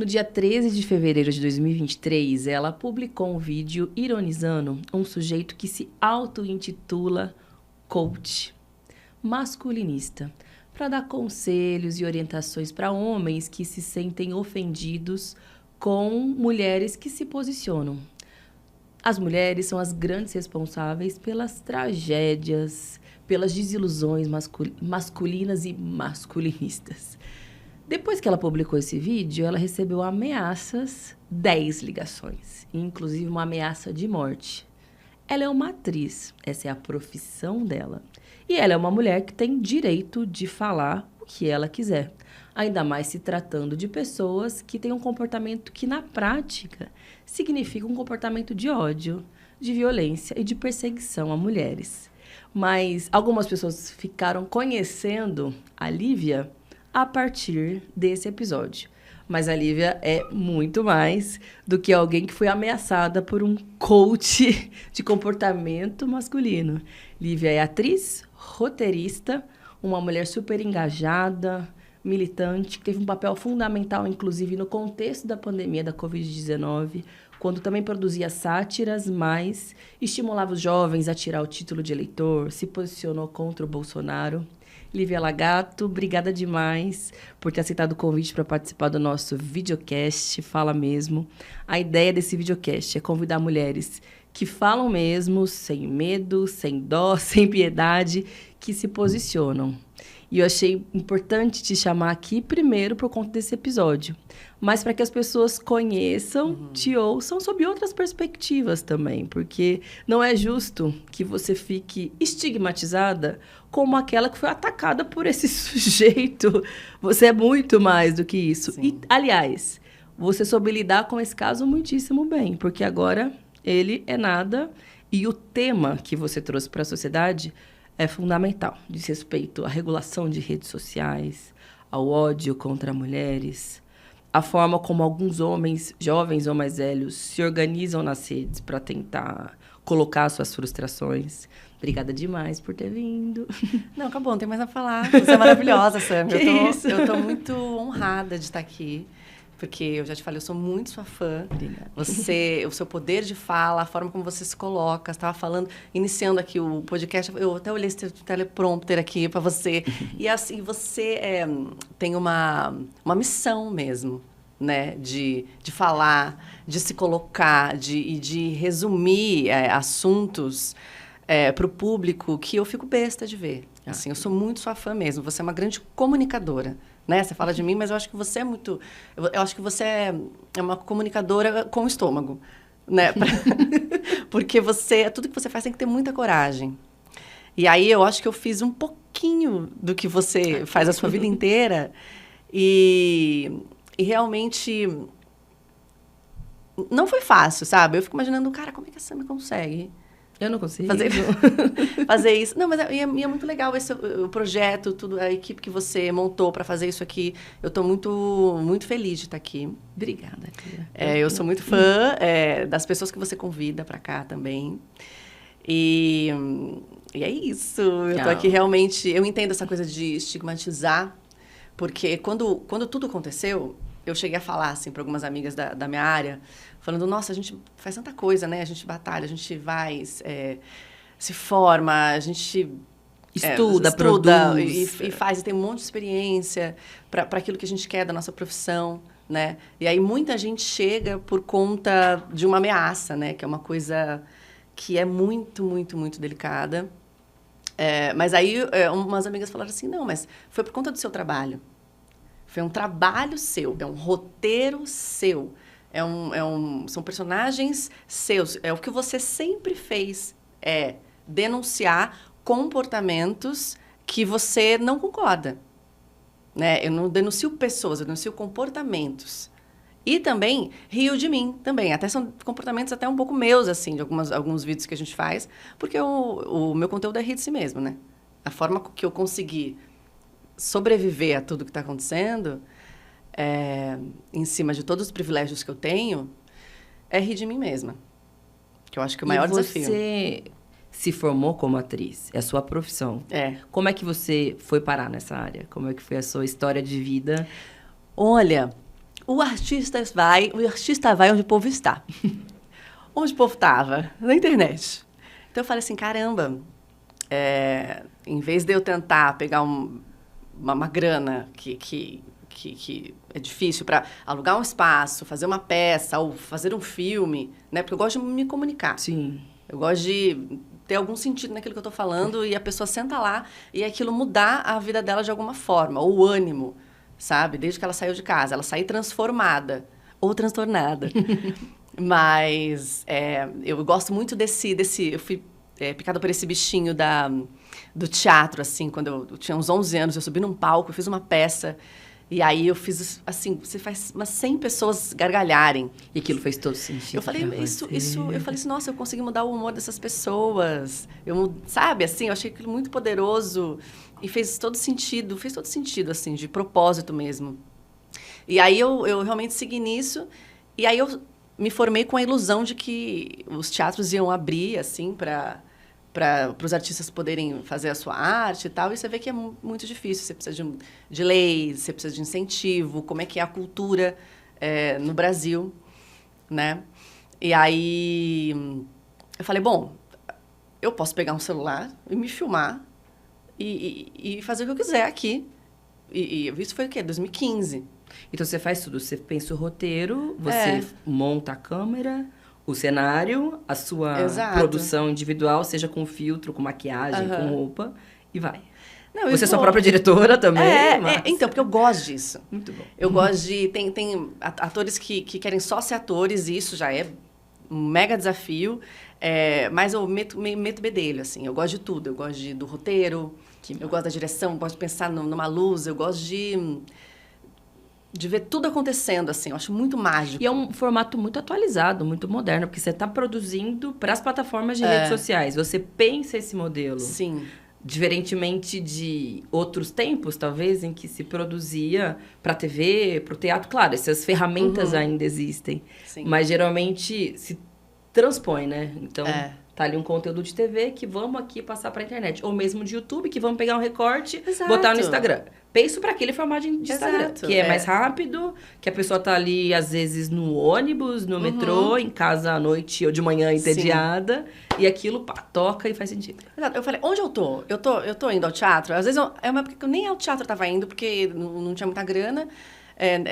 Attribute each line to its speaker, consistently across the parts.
Speaker 1: No dia 13 de fevereiro de 2023, ela publicou um vídeo ironizando um sujeito que se auto-intitula coach masculinista, para dar conselhos e orientações para homens que se sentem ofendidos com mulheres que se posicionam. As mulheres são as grandes responsáveis pelas tragédias, pelas desilusões masculinas e masculinistas. Depois que ela publicou esse vídeo, ela recebeu ameaças, 10 ligações, inclusive uma ameaça de morte. Ela é uma atriz, essa é a profissão dela. E ela é uma mulher que tem direito de falar o que ela quiser. Ainda mais se tratando de pessoas que têm um comportamento que, na prática, significa um comportamento de ódio, de violência e de perseguição a mulheres. Mas algumas pessoas ficaram conhecendo a Lívia a partir desse episódio. Mas a Lívia é muito mais do que alguém que foi ameaçada por um coach de comportamento masculino. Lívia é atriz, roteirista, uma mulher super engajada, militante, que teve um papel fundamental, inclusive, no contexto da pandemia da Covid-19, quando também produzia sátiras, mas estimulava os jovens a tirar o título de eleitor, se posicionou contra o Bolsonaro. Lívia Lagato, obrigada demais por ter aceitado o convite para participar do nosso videocast Fala Mesmo. A ideia desse videocast é convidar mulheres que falam mesmo, sem medo, sem dó, sem piedade, que se posicionam. E eu achei importante te chamar aqui primeiro por conta desse episódio, mas para que as pessoas conheçam, te ouçam sob outras perspectivas também, porque não é justo que você fique estigmatizada como aquela que foi atacada por esse sujeito. Você é muito mais do que isso.
Speaker 2: Sim.
Speaker 1: E, aliás, você soube lidar com esse caso muitíssimo bem, porque agora ele é nada e o tema que você trouxe para a sociedade é fundamental, diz respeito à regulação de redes sociais, ao ódio contra mulheres, a forma como alguns homens, jovens ou mais velhos, se organizam nas redes para tentar colocar suas frustrações. Obrigada demais por ter vindo.
Speaker 2: Não, acabou, não tem mais a falar. Você é maravilhosa, Sam.
Speaker 1: Isso?
Speaker 2: Eu tô muito honrada de estar aqui. Porque eu já te falei, eu sou muito sua fã.
Speaker 1: Obrigada.
Speaker 2: Você, o seu poder de fala, a forma como você se coloca. Você estava falando, iniciando aqui o podcast, eu até olhei esse teleprompter aqui para você. E assim, você tem uma missão mesmo, né? De falar, de se colocar, de resumir assuntos para o público que eu fico besta de ver. Assim, eu sou muito sua fã mesmo. Você é uma grande comunicadora. Né? Você fala de mim, mas eu acho que você é muito... Eu acho que você é uma comunicadora com estômago, né? Porque tudo que você faz tem que ter muita coragem. E aí eu acho que eu fiz um pouquinho do que você faz a sua vida inteira e realmente não foi fácil, sabe? Eu fico imaginando, cara, como é que a Sammy consegue?
Speaker 1: Eu não consigo.
Speaker 2: Fazer isso. Não, mas é muito legal o projeto, tudo, a equipe que você montou para fazer isso aqui. Eu estou muito, muito feliz de estar aqui.
Speaker 1: Obrigada, Tia.
Speaker 2: Eu sou muito fã das pessoas que você convida para cá também. E é isso. Eu estou aqui realmente... Eu entendo essa coisa de estigmatizar, porque quando tudo aconteceu, eu cheguei a falar assim, para algumas amigas da minha área, falando, nossa, a gente faz tanta coisa, né? A gente batalha, a gente vai, se forma, a gente
Speaker 1: estuda, produz.
Speaker 2: E faz, e tem um monte de experiência para aquilo que a gente quer da nossa profissão, né? E aí muita gente chega por conta de uma ameaça, né? Que é uma coisa que é muito, muito, muito delicada. Mas aí umas amigas falaram assim, não, mas foi por conta do seu trabalho. Foi um trabalho seu, é um roteiro seu. São personagens seus. É o que você sempre fez, denunciar comportamentos que você não concorda. Né? Eu não denuncio pessoas, eu denuncio comportamentos. E também rio de mim, também. Até são comportamentos até um pouco meus, assim, de alguns vídeos que a gente faz, porque o meu conteúdo é rir de si mesmo, né? A forma que eu consegui sobreviver a tudo que está acontecendo, em cima de todos os privilégios que eu tenho, é rir de mim mesma. Que eu acho que é o maior desafio.
Speaker 1: Você se formou como atriz, é a sua profissão. Como é que você foi parar nessa área? Como é que foi a sua história de vida?
Speaker 2: Olha, o artista vai onde o povo está. Onde o povo estava? Na internet. Então eu falei assim, caramba, em vez de eu tentar pegar uma grana que é difícil para alugar um espaço, fazer uma peça ou fazer um filme, né? Porque eu gosto de me comunicar.
Speaker 1: Sim.
Speaker 2: Eu gosto de ter algum sentido naquilo que eu estou falando e a pessoa senta lá e aquilo mudar a vida dela de alguma forma, ou o ânimo, sabe? Desde que ela saiu de casa, ela sair transformada ou transtornada. Mas eu gosto muito desse eu fui picada por esse bichinho do teatro, assim, quando eu tinha uns 11 anos, eu subi num palco, eu fiz uma peça. E aí eu fiz, assim, você faz umas 100 pessoas gargalharem.
Speaker 1: E aquilo fez todo sentido.
Speaker 2: Eu falei, eu falei assim, nossa, eu consegui mudar o humor dessas pessoas. Sabe, assim, eu achei aquilo muito poderoso. E fez todo sentido, assim, de propósito mesmo. E aí eu realmente segui nisso. E aí eu me formei com a ilusão de que os teatros iam abrir, assim, para os artistas poderem fazer a sua arte e tal, e você vê que é muito difícil. Você precisa de leis, você precisa de incentivo, como é que é a cultura no Brasil, né? E aí eu falei, bom, eu posso pegar um celular e me filmar e fazer o que eu quiser aqui. E isso foi o quê? 2015.
Speaker 1: Então você faz tudo, você pensa o roteiro, você monta a câmera, o cenário, a sua produção individual, seja com filtro, com maquiagem, com roupa, e vai. Não, você é sua própria diretora também.
Speaker 2: Então, porque eu gosto disso.
Speaker 1: Muito bom.
Speaker 2: Eu gosto de... Tem atores que querem só ser atores, e isso já é um mega desafio. Mas eu meto bedelho, assim. Eu gosto de tudo. Eu gosto do roteiro, eu gosto da direção, eu gosto de pensar numa luz, eu gosto de ver tudo acontecendo, assim. Eu acho muito mágico.
Speaker 1: E é um formato muito atualizado, muito moderno, porque você está produzindo para as plataformas de redes sociais. Você pensa esse modelo.
Speaker 2: Sim.
Speaker 1: Diferentemente de outros tempos, talvez, em que se produzia para a TV, para o teatro. Claro, essas ferramentas ainda existem. Sim. Mas, geralmente, se transpõe, né? Então, tá ali um conteúdo de TV que vamos aqui passar para a internet. Ou mesmo de YouTube, que vamos pegar um recorte, botar no Instagram. Penso para aquele formato de Instagram, que é mais rápido, que a pessoa tá ali, às vezes, no ônibus, no metrô, em casa à noite ou de manhã entediada, e aquilo toca e faz sentido.
Speaker 2: Exato. Eu falei, onde eu tô? Eu tô indo ao teatro. Às vezes, é uma época que eu nem ao teatro tava indo, porque não tinha muita grana,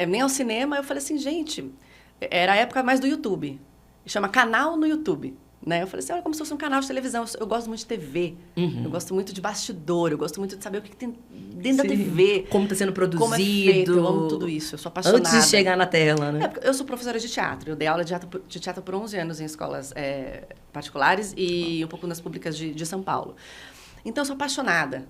Speaker 2: nem ao cinema. Eu falei assim, gente, era a época mais do YouTube. Chama canal no YouTube. Né? Eu falei assim, olha, como se fosse um canal de televisão. Eu gosto muito de TV, eu gosto muito de bastidor, eu gosto muito de saber o que tem dentro da TV.
Speaker 1: Como está sendo produzido.
Speaker 2: Como é feito, eu amo tudo isso, eu sou apaixonada.
Speaker 1: Antes de chegar na tela, né?
Speaker 2: Eu sou professora de teatro, eu dei aula de teatro por 11 anos em escolas particulares e um pouco nas públicas de São Paulo. Então, eu sou apaixonada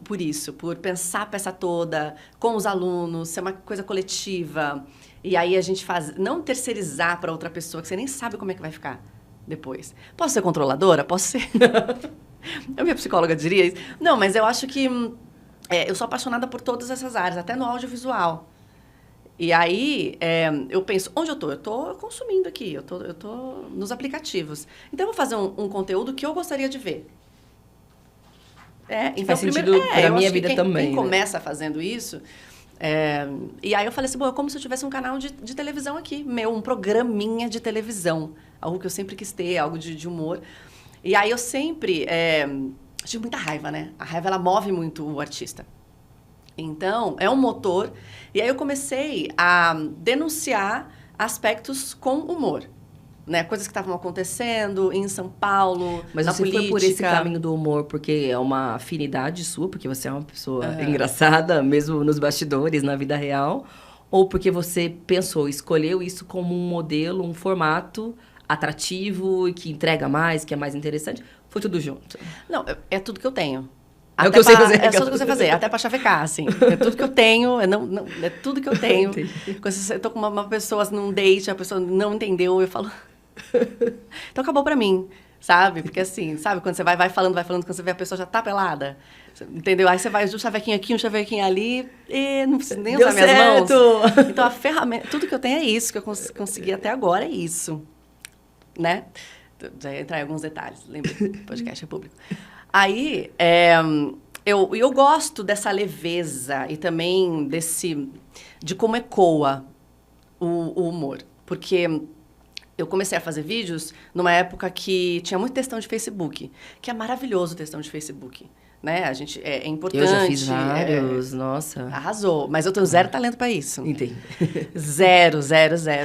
Speaker 2: por isso, por pensar a peça toda, com os alunos, ser uma coisa coletiva. E aí a gente não terceirizar para outra pessoa, que você nem sabe como é que vai ficar depois. Posso ser controladora? Posso ser. A minha psicóloga diria isso. Não, mas eu acho que eu sou apaixonada por todas essas áreas, até no audiovisual. E aí, eu penso, onde eu tô? Eu tô consumindo aqui, eu tô nos aplicativos. Então, eu vou fazer um conteúdo que eu gostaria de ver. Então,
Speaker 1: faz sentido para a minha vida também.
Speaker 2: Quem começa fazendo isso... e aí eu falei assim, é como se eu tive um canal de televisão aqui, um programinha de televisão, algo que eu sempre quis ter, algo de humor. E aí eu sempre tive muita raiva, né? A raiva, ela move muito o artista. Então, é um motor. E aí eu comecei a denunciar aspectos com humor. Né, coisas que estavam acontecendo em São Paulo,
Speaker 1: mas
Speaker 2: na
Speaker 1: você
Speaker 2: política.
Speaker 1: Foi por esse caminho do humor, porque é uma afinidade sua, porque você é uma pessoa engraçada, mesmo nos bastidores, na vida real, ou porque você escolheu isso como um modelo, um formato atrativo e que entrega mais, que é mais interessante? Foi tudo junto?
Speaker 2: Não, é tudo que eu tenho.
Speaker 1: É o que eu sei fazer.
Speaker 2: É tudo que eu sei fazer, até pra chavecar, assim. É tudo que eu tenho, é tudo que eu tenho. Quando eu tô com uma pessoa num date, a pessoa não entendeu, eu falo... Então acabou pra mim, sabe? Porque assim, sabe? Quando você vai falando, quando você vê a pessoa já tá pelada, entendeu? Aí você vai um chavequinho aqui, um chavequinho ali, e não precisa nem usar minhas mãos. Então a ferramenta, tudo que eu tenho é isso, que eu consegui até agora é isso, né? Já ia entrar em alguns detalhes, lembra? O podcast é público. Aí, eu gosto dessa leveza e também de como ecoa, o humor. Porque eu comecei a fazer vídeos numa época que tinha muito textão de Facebook, que é maravilhoso o textão de Facebook. Né? A gente, é importante.
Speaker 1: Eu já fiz vários, nossa.
Speaker 2: Arrasou. Mas eu tenho zero talento para isso.
Speaker 1: Entendi.
Speaker 2: Zero.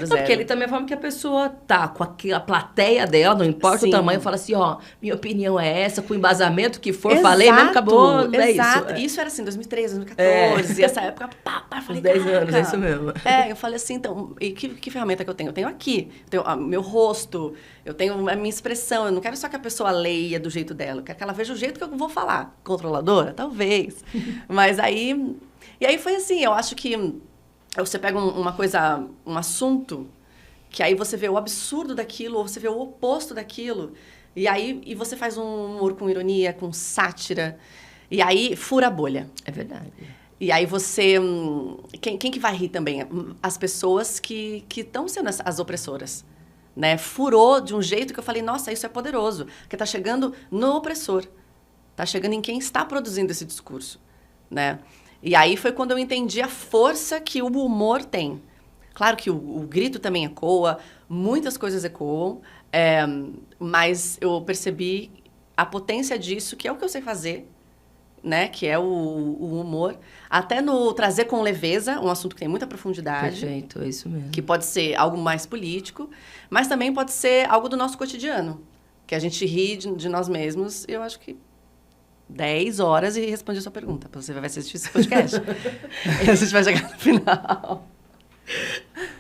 Speaker 1: Não, porque ele também é a forma que a pessoa tá com a plateia dela, não importa o tamanho, fala assim, ó, minha opinião é essa, com o embasamento que for, falei, mesmo acabou, não é
Speaker 2: exato.
Speaker 1: isso.
Speaker 2: Isso era assim, 2013, 2014, e essa época, eu falei,
Speaker 1: 10 anos, é isso mesmo.
Speaker 2: Eu falei assim, então, e que ferramenta que eu tenho? Eu tenho aqui, eu tenho meu rosto, eu tenho a minha expressão, eu não quero só que a pessoa leia do jeito dela, eu quero que ela veja o jeito que eu vou falar. Controladora? Talvez. Mas aí... E aí foi assim, eu acho que você pega uma coisa, um assunto, que aí você vê o absurdo daquilo, ou você vê o oposto daquilo, e você faz um humor com ironia, com sátira, e aí fura a bolha.
Speaker 1: É verdade.
Speaker 2: E aí você... Quem que vai rir também? As pessoas que estão sendo as opressoras. Né? Furou de um jeito que eu falei, nossa, isso é poderoso. Porque está chegando no opressor. Está chegando em quem está produzindo esse discurso. Né? E aí foi quando eu entendi a força que o humor tem. Claro que o grito também ecoa, muitas coisas ecoam, mas eu percebi a potência disso, que é o que eu sei fazer, né? Que é o humor. Até no trazer com leveza, um assunto que tem muita profundidade.
Speaker 1: Perfeito, é isso mesmo.
Speaker 2: Que pode ser algo mais político, mas também pode ser algo do nosso cotidiano. Que a gente ri de nós mesmos. E eu acho que 10 horas e respondi a sua pergunta. Você vai assistir esse podcast. E a gente vai chegar no final.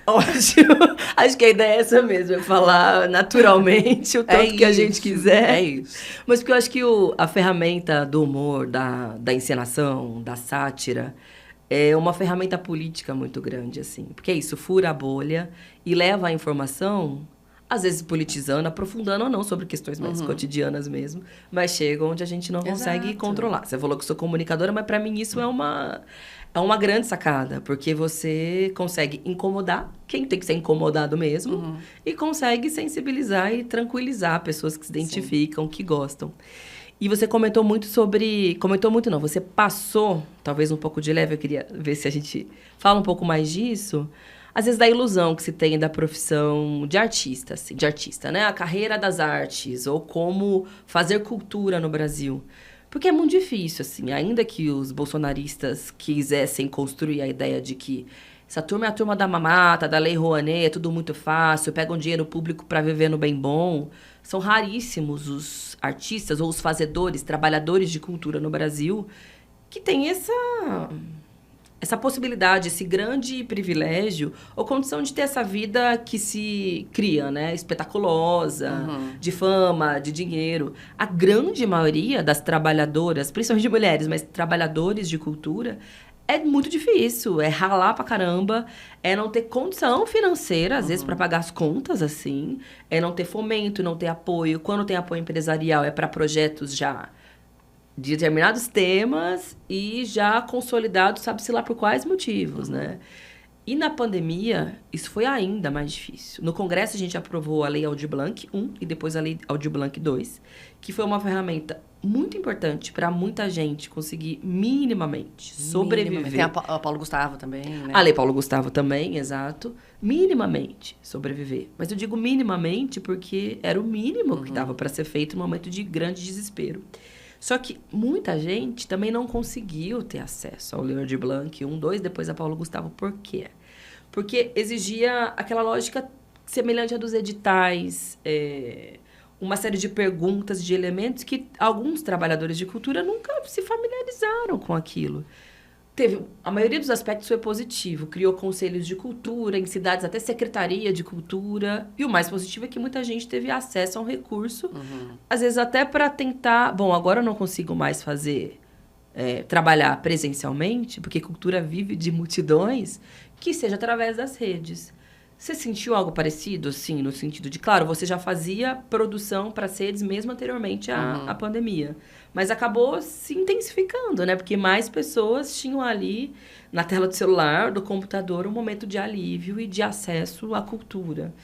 Speaker 1: Ótimo. Acho que a ideia é essa mesmo, é falar naturalmente o tanto que a gente quiser.
Speaker 2: É isso.
Speaker 1: Mas porque eu acho que a ferramenta do humor, da encenação, da sátira, é uma ferramenta política muito grande, assim. Porque é isso, fura a bolha e leva a informação, às vezes politizando, aprofundando ou não sobre questões mais cotidianas mesmo, mas chega onde a gente não consegue controlar. Você falou que sou comunicadora, mas para mim isso é uma grande sacada, porque você consegue incomodar quem tem que ser incomodado mesmo e consegue sensibilizar e tranquilizar pessoas que se identificam, que gostam. E você comentou muito sobre... Comentou muito não, você passou, talvez um pouco de leve, eu queria ver se a gente fala um pouco mais disso, às vezes da ilusão que se tem da profissão de artista, assim, de artista, né? A carreira das artes, ou como fazer cultura no Brasil. Porque é muito difícil, assim, ainda que os bolsonaristas quisessem construir a ideia de que essa turma é a turma da mamata, da Lei Rouanet, é tudo muito fácil, pegam dinheiro público para viver no bem bom. São raríssimos os artistas ou os fazedores, trabalhadores de cultura no Brasil que têm essa possibilidade, esse grande privilégio ou condição de ter essa vida que se cria, né? Espetaculosa, de fama, de dinheiro. A grande maioria das trabalhadoras, principalmente de mulheres, mas trabalhadores de cultura, é muito difícil. É ralar pra caramba, é não ter condição financeira, às vezes, para pagar as contas, assim. É não ter fomento, não ter apoio. Quando tem apoio empresarial, é para projetos já de determinados temas e já consolidados, sabe-se lá por quais motivos, né? E na pandemia, isso foi ainda mais difícil. No Congresso, a gente aprovou a Lei Aldir Blanc 1 e depois a Lei Aldir Blanc 2, que foi uma ferramenta muito importante para muita gente conseguir minimamente sobreviver.
Speaker 2: Tem a Paulo Gustavo também, né?
Speaker 1: A Lei Paulo Gustavo também, exato. Minimamente sobreviver. Mas eu digo minimamente porque era o mínimo que dava para ser feito no momento de grande desespero. Só que muita gente também não conseguiu ter acesso ao Lei Aldir Blanc 1, 2, depois a Paulo Gustavo. Por quê? Porque exigia aquela lógica semelhante à dos editais, uma série de perguntas, de elementos que alguns trabalhadores de cultura nunca se familiarizaram com aquilo. A maioria dos aspectos foi positivo. Criou conselhos de cultura, em cidades até secretaria de cultura. E o mais positivo é que muita gente teve acesso a um recurso, às vezes até para tentar... Bom, agora eu não consigo mais trabalhar presencialmente, porque cultura vive de multidões, que seja através das redes. Você sentiu algo parecido, assim, no sentido de... Claro, você já fazia produção para as redes mesmo anteriormente à pandemia. Mas acabou se intensificando, né? Porque mais pessoas tinham ali, na tela do celular, do computador, um momento de alívio e de acesso à cultura.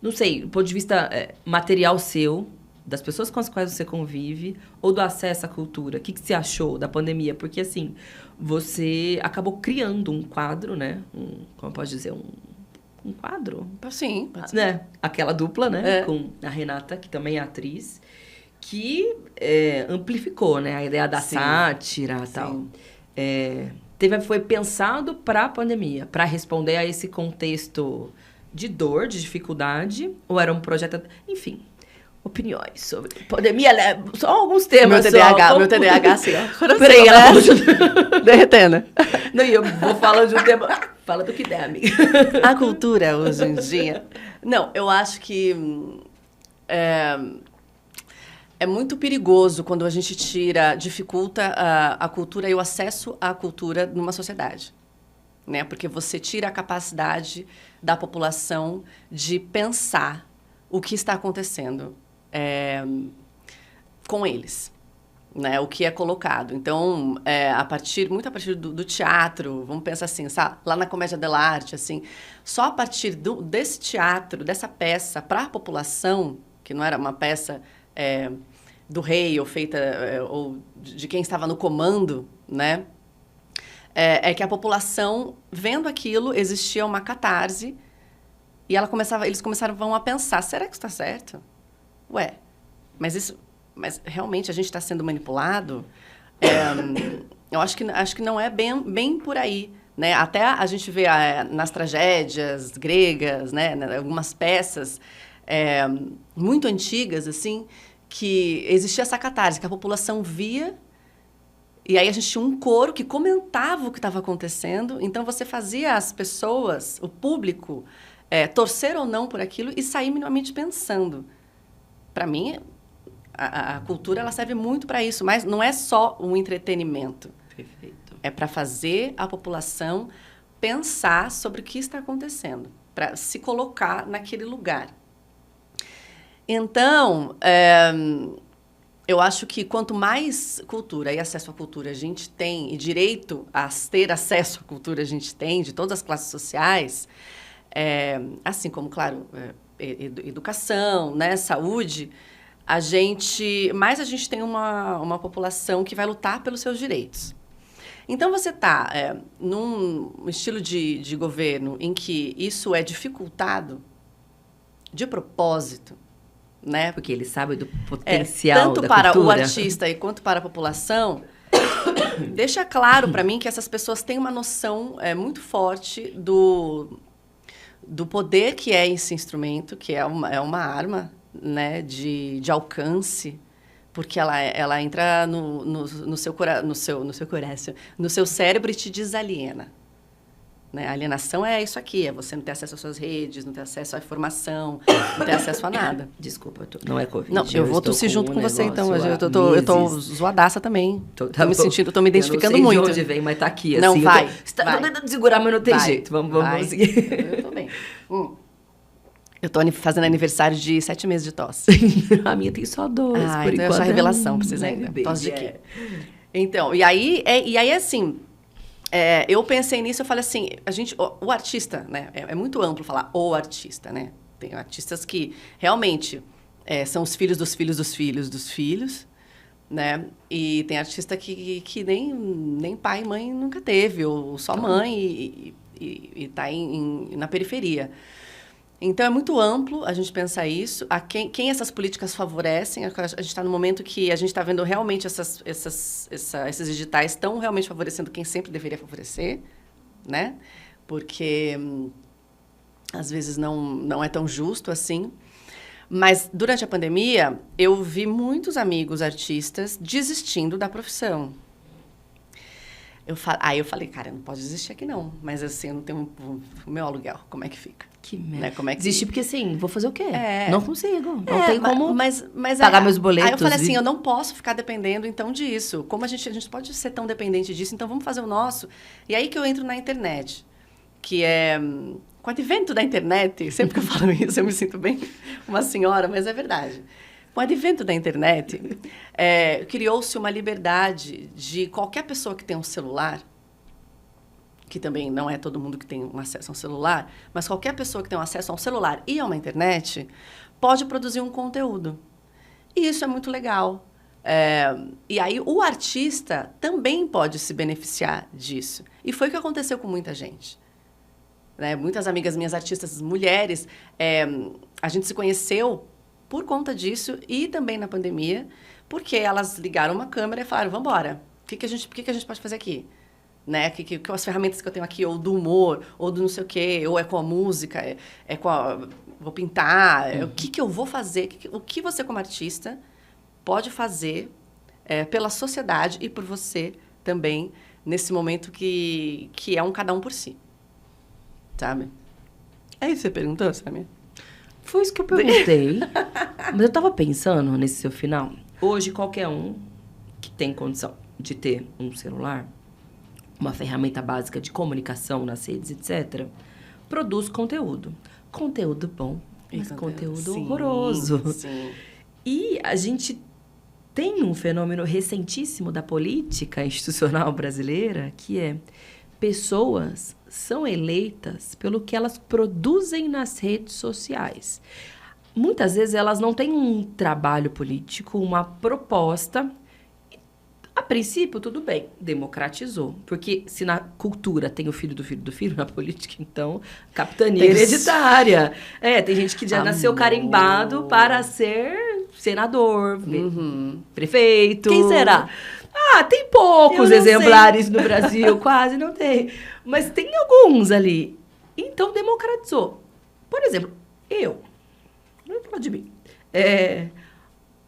Speaker 1: Não sei, do ponto de vista material seu, das pessoas com as quais você convive, ou do acesso à cultura. O que você achou da pandemia? Porque, assim, você acabou criando um quadro, né? Como eu posso dizer? um quadro.
Speaker 2: Sim, pode ser.
Speaker 1: Né? Aquela dupla, né?
Speaker 2: É.
Speaker 1: Com a Renata, que também é atriz, que amplificou, né? A ideia da
Speaker 2: Sim.
Speaker 1: sátira e tal. Foi pensado para a pandemia, para responder a esse contexto de dor, de dificuldade, ou era um projeto... Enfim, opiniões sobre pandemia, só alguns temas.
Speaker 2: Meu TDAH, assim, ó.
Speaker 1: Peraí, ela
Speaker 2: derretendo.
Speaker 1: Não, e eu vou falando de um tema... Fala do que der, amiga.
Speaker 2: A cultura, hoje em dia... Não, eu acho que... É muito perigoso quando a gente dificulta a cultura e o acesso à cultura numa sociedade. Né? Porque você tira a capacidade da população de pensar o que está acontecendo com eles. Né? O que é colocado. Então, muito a partir do teatro, vamos pensar assim, sabe? Lá na Comédia dell'arte, assim, só a partir desse teatro, dessa peça para a população, que não era uma peça... do rei, ou feita ou de quem estava no comando, né? É que a população, vendo aquilo, existia uma catarse e eles começaram a pensar, será que isso está certo? Ué, mas realmente a gente está sendo manipulado? Eu acho que não é bem por aí. Né? Até a gente vê nas tragédias gregas, né? Algumas peças muito antigas, assim, que existia essa catarse, que a população via, e aí a gente tinha um coro que comentava o que estava acontecendo, então você fazia as pessoas, o público, torcer ou não por aquilo e sair minimamente pensando. Para mim, a cultura ela serve muito para isso, mas não é só um entretenimento.
Speaker 1: Perfeito.
Speaker 2: É para fazer a população pensar sobre o que está acontecendo, para se colocar naquele lugar. Então, eu acho que quanto mais cultura e acesso à cultura a gente tem, e direito a ter acesso à cultura a gente tem, de todas as classes sociais, assim como, claro, educação, né, saúde, a gente tem uma população que vai lutar pelos seus direitos. Então, você está num estilo de governo em que isso é dificultado de propósito, né?
Speaker 1: Porque ele sabe do potencial
Speaker 2: tanto
Speaker 1: da
Speaker 2: para
Speaker 1: cultura.
Speaker 2: o artista quanto para a população, deixa claro para mim que essas pessoas têm uma noção muito forte do poder que é esse instrumento, que é uma arma, né, de alcance, porque ela entra no seu coração, no seu cérebro e te desaliena. Né? A alienação é isso aqui, é você não ter acesso às suas redes, não ter acesso à informação, não ter acesso a nada.
Speaker 1: Desculpa, não é Covid.
Speaker 2: Não, eu vou tossir junto com você, então. Eu tô zoadaça também. Tô me identificando muito.
Speaker 1: Eu não sei de onde vem, mas tá aqui,
Speaker 2: não,
Speaker 1: assim.
Speaker 2: Vai.
Speaker 1: Tô tentando segurar, mas não tem jeito. Vamos seguir.
Speaker 2: Eu tô bem. Eu tô fazendo aniversário de 7 meses de tosse.
Speaker 1: A minha tem só 2, por
Speaker 2: então
Speaker 1: enquanto.
Speaker 2: É só revelação pra vocês ainda. Tosse de quê? Então, e aí assim... eu pensei nisso, eu falei assim, o artista, né? É muito amplo falar o artista, né? Tem artistas que realmente são os filhos dos filhos dos filhos dos filhos, né? E tem artista que nem pai e mãe nunca teve, ou só mãe e tá na periferia. Então, é muito amplo a gente pensar isso. Quem essas políticas favorecem? A gente está no momento que a gente está vendo realmente esses editais estão realmente favorecendo quem sempre deveria favorecer, né? Porque, às vezes, não é tão justo assim. Mas, durante a pandemia, eu vi muitos amigos artistas desistindo da profissão. Aí eu falei, cara, eu não posso desistir aqui não. Mas assim, eu não tenho o meu aluguel, como é que fica?
Speaker 1: Que merda.
Speaker 2: Né? Como é que...
Speaker 1: Desistir porque assim, vou fazer o quê? Não consigo. Não tem como
Speaker 2: mas
Speaker 1: pagar meus boletos.
Speaker 2: Aí eu falei assim, eu não posso ficar dependendo então disso. Como a gente pode ser tão dependente disso, então vamos fazer o nosso. E aí que eu entro na internet, que é... Com o advento da internet, sempre que eu falo isso, eu me sinto bem uma senhora, mas é verdade. Com o advento da internet, criou-se uma liberdade de qualquer pessoa que tem um celular, que também não é todo mundo que tem um acesso a um celular, mas qualquer pessoa que tem um acesso a um celular e a uma internet pode produzir um conteúdo. E isso é muito legal. E aí o artista também pode se beneficiar disso. E foi o que aconteceu com muita gente. né? Muitas amigas minhas artistas, mulheres, a gente se conheceu por conta disso e também na pandemia, porque elas ligaram uma câmera e falaram, vamos embora, o que a gente pode fazer aqui? Né? Que as ferramentas que eu tenho aqui, ou do humor, ou do não sei o quê, ou é com a música, vou pintar, o que eu vou fazer, o que você como artista pode fazer pela sociedade e por você também, nesse momento que é cada um por si, sabe? É isso que você perguntou, Samir?
Speaker 1: Foi isso que eu perguntei, mas eu tava pensando nesse seu final. Hoje, qualquer um que tem condição de ter um celular, uma ferramenta básica de comunicação nas redes, etc., produz conteúdo. Conteúdo bom, mas conteúdo horroroso.
Speaker 2: Sim.
Speaker 1: E a gente tem um fenômeno recentíssimo da política institucional brasileira, que é pessoas são eleitas pelo que elas produzem nas redes sociais. Muitas vezes elas não têm um trabalho político, uma proposta. A princípio, tudo bem, democratizou. Porque se na cultura tem o filho do filho do filho, na política, então, capitania hereditária. Tem gente que já nasceu carimbado para ser senador, prefeito.
Speaker 2: Quem será?
Speaker 1: Tem poucos exemplares no Brasil, quase não tem. Mas tem alguns ali. Então, democratizou. Por exemplo, vou falar de mim.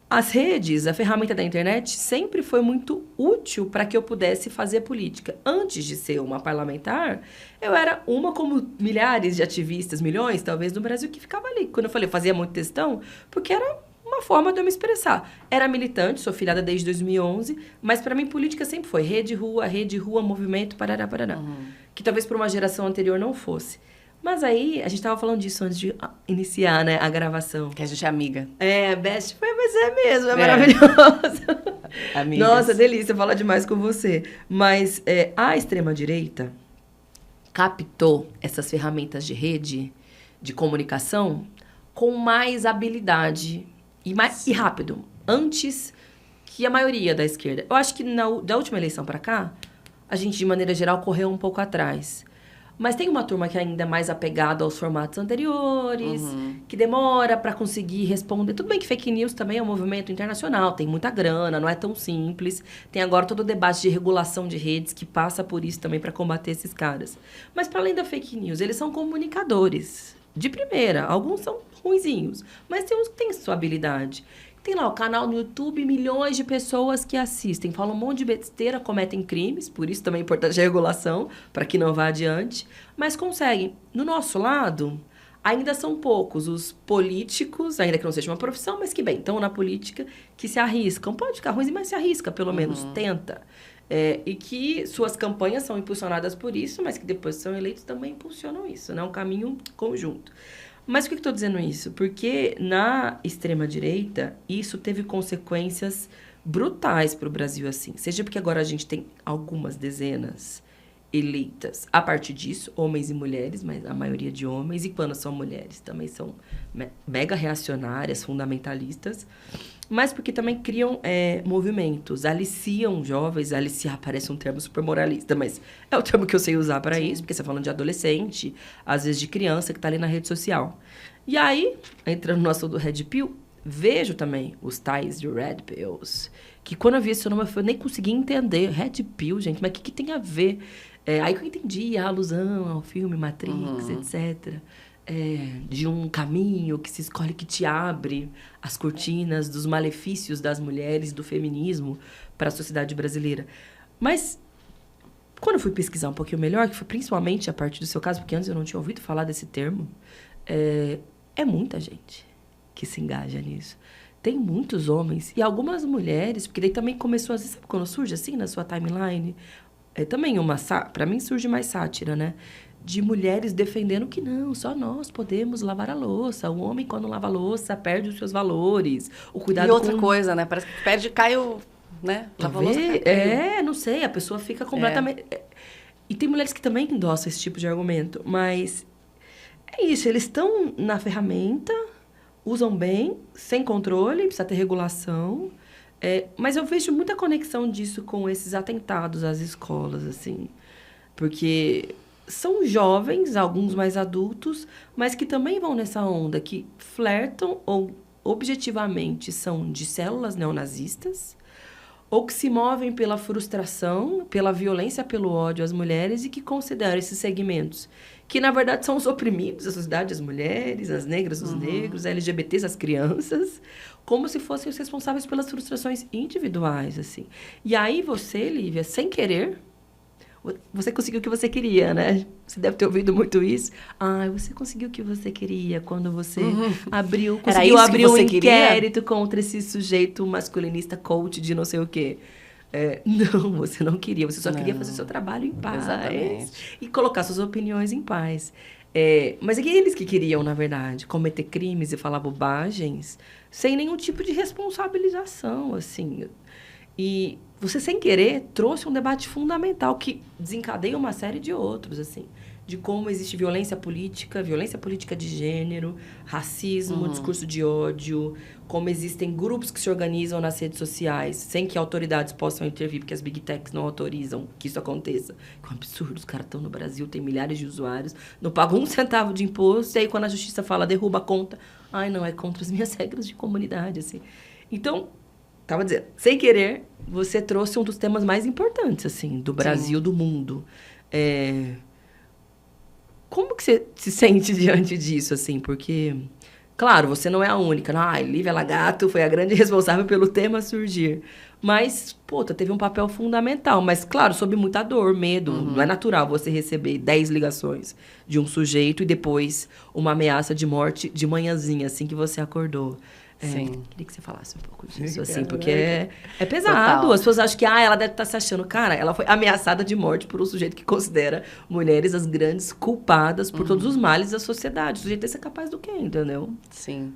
Speaker 1: As redes, a ferramenta da internet, sempre foi muito útil para que eu pudesse fazer política. Antes de ser uma parlamentar, eu era uma como milhares de ativistas, milhões, talvez, no Brasil, que ficava ali. Quando eu falei, eu fazia muito textão, porque era uma forma de eu me expressar. Era militante, sou filiada desde 2011, mas para mim política sempre foi rede, rua, movimento, parará. Que talvez para uma geração anterior não fosse. Mas aí, a gente tava falando disso antes de iniciar, né, a gravação.
Speaker 2: Que a gente é amiga.
Speaker 1: Best, mas é mesmo, maravilhoso.
Speaker 2: Amigas.
Speaker 1: Nossa, delícia falar demais com você. Mas a extrema-direita captou essas ferramentas de rede, de comunicação, com mais habilidade e rápido, antes que a maioria da esquerda. Eu acho que da última eleição para cá, a gente, de maneira geral, correu um pouco atrás. Mas tem uma turma que ainda é mais apegada aos formatos anteriores, que demora para conseguir responder. Tudo bem que fake news também é um movimento internacional, tem muita grana, não é tão simples. Tem agora todo o debate de regulação de redes que passa por isso também para combater esses caras. Mas para além da fake news, eles são comunicadores de primeira. Alguns são ruinzinhos, mas tem uns que têm sua habilidade. Tem lá o canal no YouTube, milhões de pessoas que assistem, falam um monte de besteira, cometem crimes, por isso também é importante a regulação, para que não vá adiante, mas conseguem. No nosso lado, ainda são poucos os políticos, ainda que não seja uma profissão, mas que, bem, estão na política, que se arriscam. Pode ficar ruim, mas se arrisca, pelo menos, tenta. E que suas campanhas são impulsionadas por isso, mas que depois são eleitos também impulsionam isso, né? Um caminho conjunto. Mas por que eu estou dizendo isso? Porque na extrema-direita, isso teve consequências brutais para o Brasil, assim. Seja porque agora a gente tem algumas dezenas eleitas a partir disso, homens e mulheres, mas a maioria de homens, e quando são mulheres também são mega reacionárias, fundamentalistas, mas porque também criam movimentos, aliciam jovens, aliciar parece um termo super moralista, mas é o termo que eu sei usar para isso, porque você está falando de adolescente, às vezes de criança que está ali na rede social. E aí, entrando no assunto do Red Pill, vejo também os tais de Red Pills, que quando eu vi esse nome eu nem consegui entender. Red Pill, gente, mas o que tem a ver? Aí que eu entendi a alusão ao filme Matrix, etc., de um caminho que se escolhe, que te abre as cortinas dos malefícios das mulheres, do feminismo para a sociedade brasileira. Mas, quando eu fui pesquisar um pouquinho melhor, que foi principalmente a partir do seu caso, porque antes eu não tinha ouvido falar desse termo, é muita gente que se engaja nisso. Tem muitos homens e algumas mulheres, porque daí também começou, às vezes, sabe quando surge assim na sua timeline? Também para mim surge mais sátira, né? De mulheres defendendo que não, só nós podemos lavar a louça. O homem, quando lava a louça, perde os seus valores. O cuidado
Speaker 2: e outra coisa, né? Parece que cai o... né? Lava a louça, cai.
Speaker 1: Não sei, a pessoa fica completamente... E tem mulheres que também endossam esse tipo de argumento, mas é isso, eles estão na ferramenta, usam bem, sem controle, precisa ter regulação. Mas eu vejo muita conexão disso com esses atentados às escolas, assim. Porque são jovens, alguns mais adultos, mas que também vão nessa onda, que flertam ou objetivamente são de células neonazistas, ou que se movem pela frustração, pela violência, pelo ódio às mulheres e que consideram esses segmentos, que na verdade são os oprimidos da sociedade, as mulheres, as negras, os negros, LGBTs, as crianças, como se fossem os responsáveis pelas frustrações individuais, assim. E aí você, Lívia, sem querer, você conseguiu o que você queria, né? Você deve ter ouvido muito isso. Você conseguiu o que você queria quando você conseguiu abrir um inquérito contra esse sujeito masculinista coach de não sei o quê. Não, você não queria. Você só queria fazer seu trabalho em paz. Exatamente. E colocar suas opiniões em paz. Mas aqueles que queriam, na verdade, cometer crimes e falar bobagens sem nenhum tipo de responsabilização, assim. E você, sem querer, trouxe um debate fundamental que desencadeia uma série de outros, assim, de como existe violência política de gênero, racismo, discurso de ódio, como existem grupos que se organizam nas redes sociais sem que autoridades possam intervir, porque as big techs não autorizam que isso aconteça. É um absurdo, os caras estão no Brasil, tem milhares de usuários, não pagam 1 centavo de imposto, e aí quando a justiça fala, derruba a conta, não, é contra as minhas regras de comunidade, assim. Então, estava dizendo, sem querer, você trouxe um dos temas mais importantes, assim, do Brasil, Sim. do mundo. Como que você se sente diante disso, assim? Porque, claro, você não é a única. Lívia Lagato foi a grande responsável pelo tema surgir. Mas, teve um papel fundamental. Mas, claro, sob muita dor, medo. Não é natural você receber 10 ligações de um sujeito e depois uma ameaça de morte de manhãzinha, assim que você acordou.
Speaker 2: Sim.
Speaker 1: Queria que você falasse um pouco disso, assim, porque é pesado. Total. As pessoas acham que ela deve estar se achando. Cara, ela foi ameaçada de morte por um sujeito que considera mulheres as grandes culpadas por todos os males da sociedade. O sujeito desse é capaz do quê, entendeu?
Speaker 2: Sim.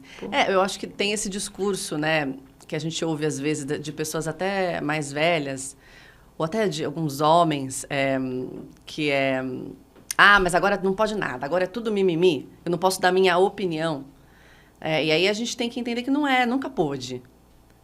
Speaker 2: Eu acho que tem esse discurso, né, que a gente ouve às vezes de pessoas até mais velhas, ou até de alguns homens, que mas agora não pode nada, agora é tudo mimimi, eu não posso dar minha opinião. E aí a gente tem que entender que nunca pôde.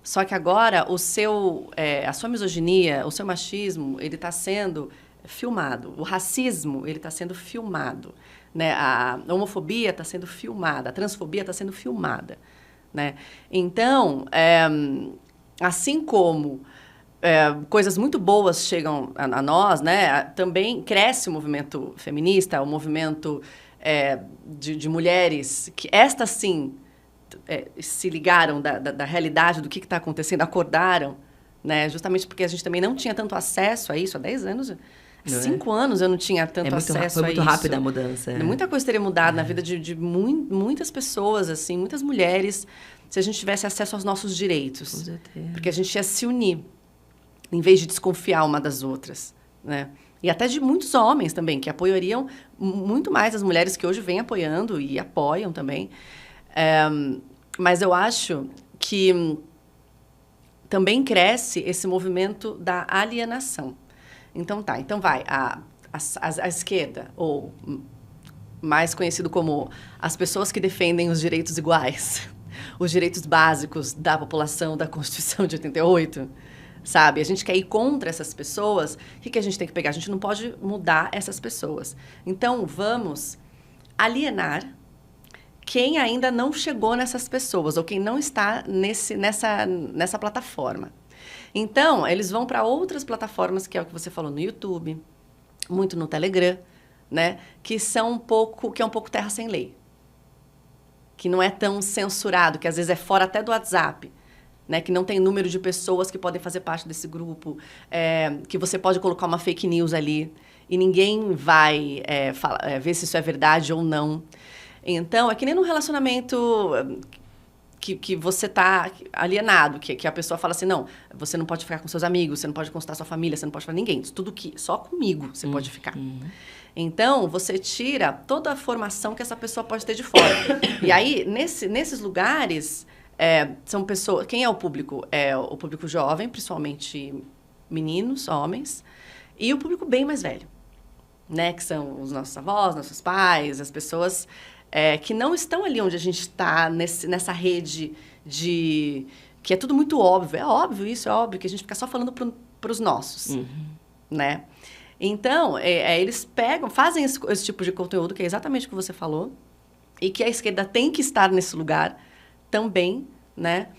Speaker 2: Só que agora a sua misoginia, o seu machismo, ele está sendo filmado. O racismo, ele está sendo filmado. Né? A homofobia está sendo filmada. A transfobia está sendo filmada. Né? Então, assim como coisas muito boas chegam a nós, né? Também cresce o movimento feminista, o movimento de mulheres que, estas sim, se ligaram da realidade do que está acontecendo, acordaram, né? Justamente porque a gente também não tinha tanto acesso a isso há 10 anos. 5 anos eu não tinha tanto acesso a isso.
Speaker 1: Foi muito rápida a mudança.
Speaker 2: Muita coisa teria mudado na vida de muitas pessoas, assim, muitas mulheres, se a gente tivesse acesso aos nossos direitos.
Speaker 1: Com certeza.
Speaker 2: Porque a gente ia se unir, em vez de desconfiar uma das outras, né? E até de muitos homens também, que apoiariam muito mais as mulheres que hoje vêm apoiando e apoiam também. Mas eu acho que também cresce esse movimento da alienação. Então vai, a esquerda, ou mais conhecido como as pessoas que defendem os direitos iguais, os direitos básicos da população da Constituição de 88, sabe? A gente quer ir contra essas pessoas, o que a gente tem que pegar? A gente não pode mudar essas pessoas. Então, vamos alienar quem ainda não chegou nessas pessoas, ou quem não está nessa plataforma. Então, eles vão para outras plataformas, que é o que você falou no YouTube, muito no Telegram, né? Que é um pouco terra sem lei. Que não é tão censurado, que às vezes é fora até do WhatsApp. Né, que não tem número de pessoas que podem fazer parte desse grupo, que você pode colocar uma fake news ali e ninguém vai ver se isso é verdade ou não. Então, é que nem num relacionamento que você está alienado, que a pessoa fala assim, não, você não pode ficar com seus amigos, você não pode consultar sua família, você não pode falar ninguém, tudo que só comigo você pode ficar. Então, você tira toda a formação que essa pessoa pode ter de fora. E aí, nesses lugares... são pessoas... Quem é o público? É o público jovem, principalmente meninos, homens, e o público bem mais velho, né? Que são os nossos avós, nossos pais, as pessoas que não estão ali onde a gente está, nessa rede de... Que é tudo muito óbvio. É óbvio isso, é óbvio, que a gente fica só falando para os nossos, né? Então, eles fazem esse tipo de conteúdo, que é exatamente o que você falou, e que a esquerda tem que estar nesse lugar também, né?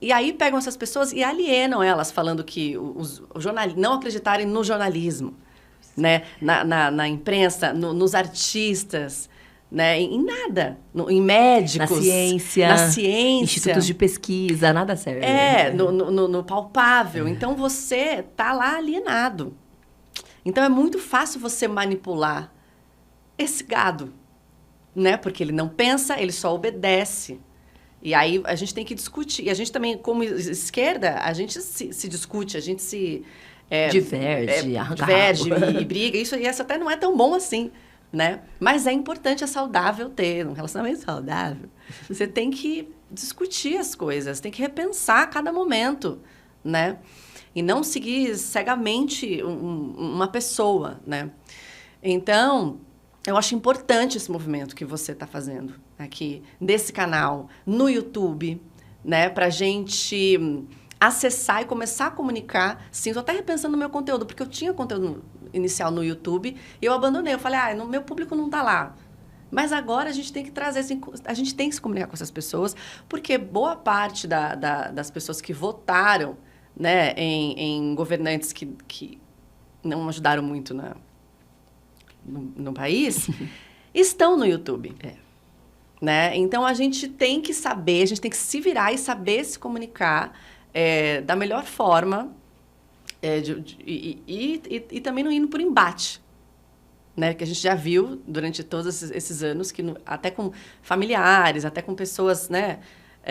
Speaker 2: E aí pegam essas pessoas e alienam elas, falando que não acreditarem no jornalismo, né? Na imprensa, nos artistas, né? Em nada. Em médicos.
Speaker 1: Na ciência.
Speaker 2: ciência.
Speaker 1: Institutos de pesquisa, nada serve.
Speaker 2: No palpável. Então, você tá lá alienado. Então, é muito fácil você manipular esse gado, né? Porque ele não pensa, ele só obedece. E aí, a gente tem que discutir. E a gente também, como esquerda, a gente se discute, a gente se... diverge e briga. Isso até não é tão bom assim, né? Mas é importante, é saudável ter um relacionamento saudável. Você tem que discutir as coisas, tem que repensar a cada momento, né? E não seguir cegamente uma pessoa, né? Então, eu acho importante esse movimento que você está fazendo aqui, desse canal, no YouTube, né? Pra gente acessar e começar a comunicar. Sim, estou até repensando no meu conteúdo, porque eu tinha conteúdo inicial no YouTube e eu abandonei. Eu falei, meu público não está lá. Mas agora a gente tem que trazer, a gente tem que se comunicar com essas pessoas, porque boa parte das pessoas que votaram, né, em governantes que não ajudaram muito no país, estão no YouTube. Né? Então, a gente tem que saber, a gente tem que se virar e saber se comunicar da melhor forma e também não indo por embate, né? Que a gente já viu durante todos esses anos, que até com familiares, até com pessoas, né,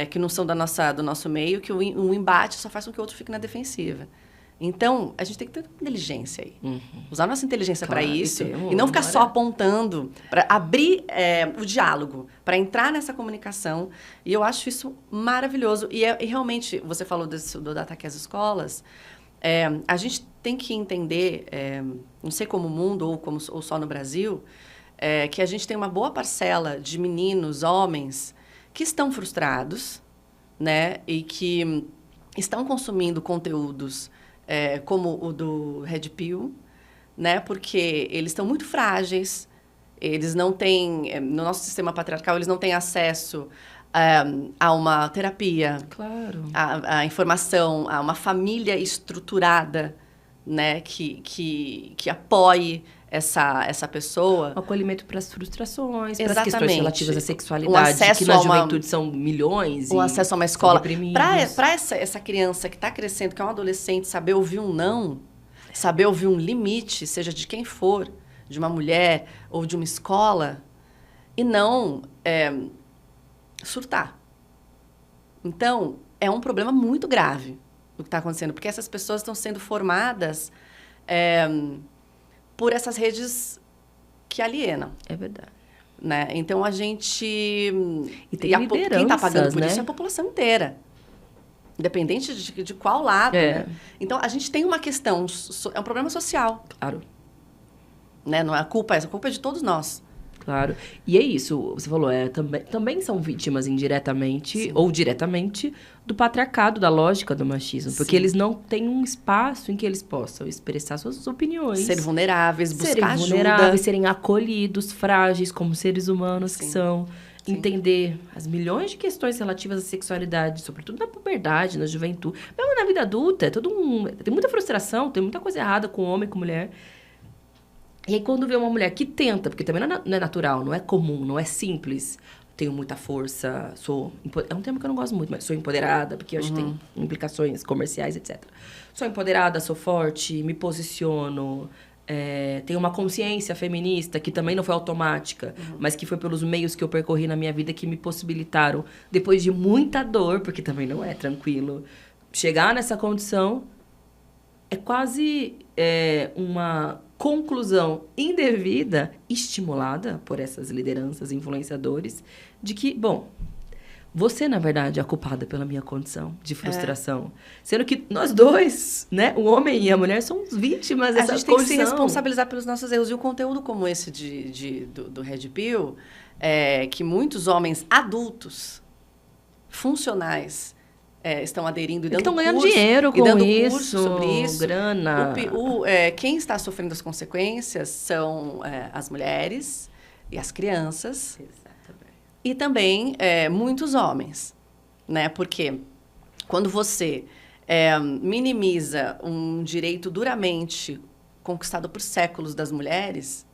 Speaker 2: que não são do nosso meio, que um embate só faz com que o outro fique na defensiva. Então, a gente tem que ter inteligência aí. Usar nossa inteligência para isso e não ficar só apontando, para abrir o diálogo, para entrar nessa comunicação. E eu acho isso maravilhoso. E realmente, você falou do ataque às escolas, a gente tem que entender, não sei como o mundo ou só no Brasil, que a gente tem uma boa parcela de meninos, homens, que estão frustrados, né? E que estão consumindo conteúdos como o do Red Pill, né? Porque eles estão muito frágeis, eles não têm, no nosso sistema patriarcal, eles não têm acesso a uma terapia,
Speaker 1: claro,
Speaker 2: a informação, a uma família estruturada, né? Que apoie essa pessoa.
Speaker 1: O acolhimento para as frustrações,
Speaker 2: para
Speaker 1: as questões relativas à sexualidade, que na juventude são milhões.
Speaker 2: O acesso a uma escola. Para essa criança que está crescendo, que é um adolescente, saber ouvir um não, saber ouvir um limite, seja de quem for, de uma mulher ou de uma escola, e não surtar. Então, é um problema muito grave o que está acontecendo, porque essas pessoas estão sendo formadas por essas redes que alienam.
Speaker 1: É verdade.
Speaker 2: Né? Então, a gente...
Speaker 1: E tem lideranças,
Speaker 2: quem está pagando por
Speaker 1: né?
Speaker 2: isso é a população inteira. Independente de qual lado. Né? Então, a gente tem uma questão... É um problema social.
Speaker 1: Claro.
Speaker 2: Né? Não é a culpa é de todos nós.
Speaker 1: Claro. E é isso, você falou, também são vítimas indiretamente ou diretamente do patriarcado, da lógica do machismo. Porque eles não têm um espaço em que eles possam expressar suas opiniões.
Speaker 2: Ser vulneráveis, buscar ajuda.
Speaker 1: Serem acolhidos, frágeis como seres humanos que são. Entender as milhões de questões relativas à sexualidade, sobretudo na puberdade, na juventude. Mesmo na vida adulta, tem muita frustração, tem muita coisa errada com homem, com mulher. E aí, quando vê uma mulher que tenta, porque também não é natural, não é comum, não é simples. Tenho muita força, é um termo que eu não gosto muito, mas sou empoderada, porque hoje tem implicações comerciais, etc. Sou empoderada, sou forte, me posiciono, tenho uma consciência feminista, que também não foi automática, mas que foi pelos meios que eu percorri na minha vida que me possibilitaram, depois de muita dor, porque também não é tranquilo, chegar nessa condição. É quase uma conclusão indevida, estimulada por essas lideranças, influenciadores, de que, bom, você, na verdade, é a culpada pela minha condição de frustração. Sendo que nós dois, né, o homem e a mulher, somos vítimas dessa condição. A gente tem que se
Speaker 2: responsabilizar pelos nossos erros. E o conteúdo como esse do Red Pill, que muitos homens adultos, funcionais, estão aderindo e dando
Speaker 1: estão ganhando
Speaker 2: curso,
Speaker 1: dinheiro com
Speaker 2: e dando
Speaker 1: isso,
Speaker 2: curso sobre isso.
Speaker 1: grana.
Speaker 2: Quem está sofrendo as consequências são as mulheres e as crianças.
Speaker 1: Exatamente.
Speaker 2: E também muitos homens, né? Porque quando você minimiza um direito duramente conquistado por séculos das mulheres,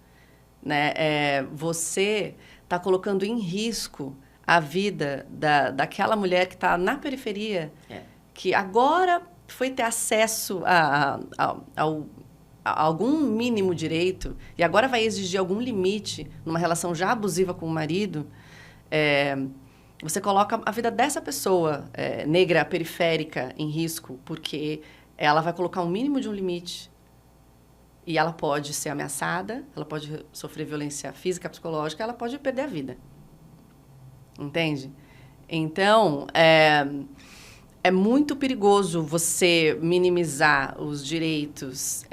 Speaker 2: né? Você está colocando em risco a vida daquela mulher que está na periferia, que agora foi ter acesso a algum mínimo direito e agora vai exigir algum limite numa relação já abusiva com o marido. Você coloca a vida dessa pessoa negra, periférica, em risco, porque ela vai colocar um mínimo de um limite e ela pode ser ameaçada, ela pode sofrer violência física, psicológica, ela pode perder a vida. Entende? Então, é muito perigoso você minimizar os direitos,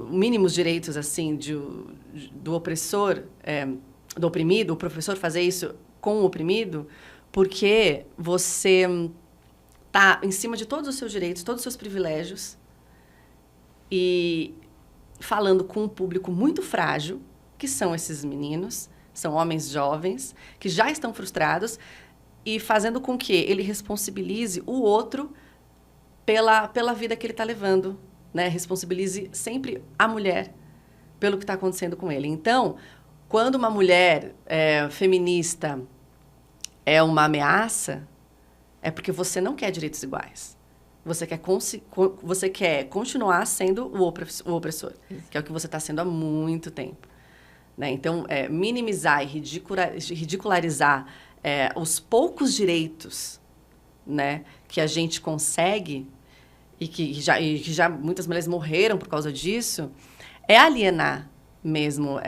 Speaker 2: mínimos direitos, assim, do opressor, do oprimido, o professor fazer isso com o oprimido, porque você está em cima de todos os seus direitos, todos os seus privilégios, e falando com um público muito frágil, que são esses meninos, são homens jovens, que já estão frustrados, e fazendo com que ele responsabilize o outro pela vida que ele está levando, né? Responsabilize sempre a mulher pelo que está acontecendo com ele. Então, quando uma mulher feminista é uma ameaça, é porque você não quer direitos iguais. Você quer continuar sendo o opressor, que é o que você está sendo há muito tempo. Né? Então, minimizar e ridicularizar os poucos direitos, né, que a gente consegue e que já muitas mulheres morreram por causa disso, é alienar mesmo